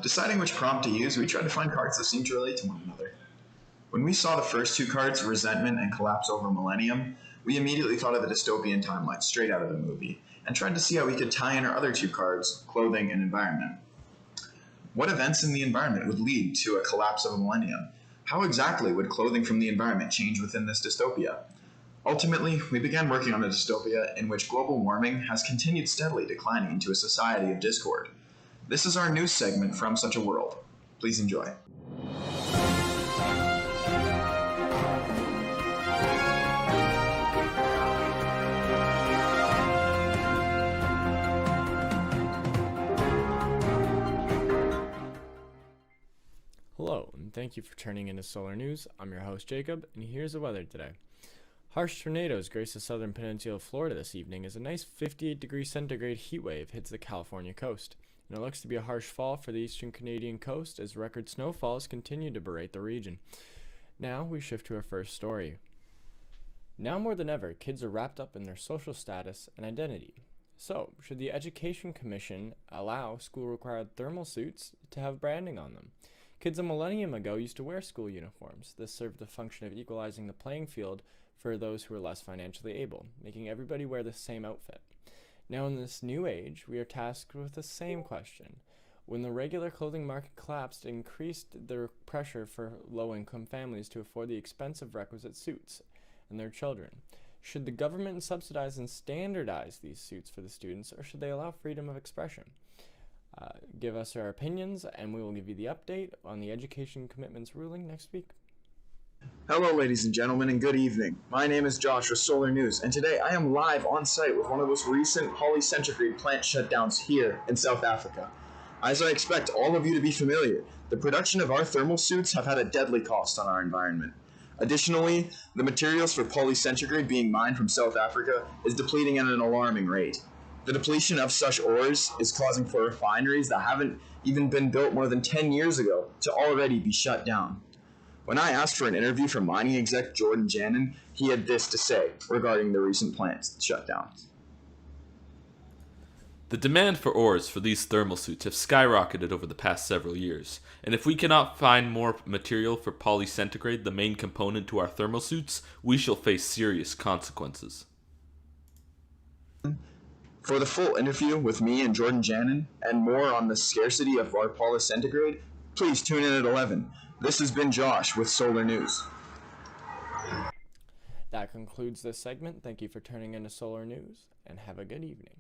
Deciding which prompt to use, we tried to find cards that seemed to relate to one another. When we saw the first two cards, Resentment and Collapse Over Millennium, we immediately thought of the dystopian timeline straight out of the movie, and tried to see how we could tie in our other two cards, Clothing and Environment. What events in the environment would lead to a collapse of a millennium? How exactly would clothing from the environment change within this dystopia? Ultimately, we began working on a dystopia in which global warming has continued steadily declining into a society of discord. This is our news segment from Such a World. Please enjoy. Hello, and thank you for turning into Solar News. I'm your host, Jacob, and here's the weather today. Harsh tornadoes grace the southern peninsula of Florida this evening as a nice 58 degrees centigrade heat wave hits the California coast. And it looks to be a harsh fall for the eastern Canadian coast as record snowfalls continue to berate the region. Now we shift to our first story. Now more than ever, kids are wrapped up in their social status and identity. So, should the Education Commission allow school-required thermal suits to have branding on them? Kids a millennium ago used to wear school uniforms. This served the function of equalizing the playing field for those who were less financially able, making everybody wear the same outfit. Now in this new age, we are tasked with the same question. When the regular clothing market collapsed, it increased the pressure for low-income families to afford the expensive requisite suits and their children. Should the government subsidize and standardize these suits for the students, or should they allow freedom of expression? Give us our opinions, and we will give you the update on the Education Commitments ruling next week. Hello, ladies and gentlemen, and good evening. My name is Josh with Solar News, and today I am live on site with one of those recent polycentrigrade plant shutdowns here in South Africa. As I expect all of you to be familiar, the production of our thermal suits have had a deadly cost on our environment. Additionally, the materials for polycentrigrade being mined from South Africa is depleting at an alarming rate. The depletion of such ores is causing for refineries that haven't even been built more than 10 years ago to already be shut down. When I asked for an interview from mining exec Jordan Janin, he had this to say regarding the recent plant shutdowns. The demand for ores for these thermal suits have skyrocketed over the past several years, and if we cannot find more material for polycentrigrade, the main component to our thermal suits, we shall face serious consequences. For the full interview with me and Jordan Janin, and more on the scarcity of our polycentrigrade, please tune in at 11. This has been Josh with Solar News. That concludes this segment. Thank you for turning into Solar News, and have a good evening.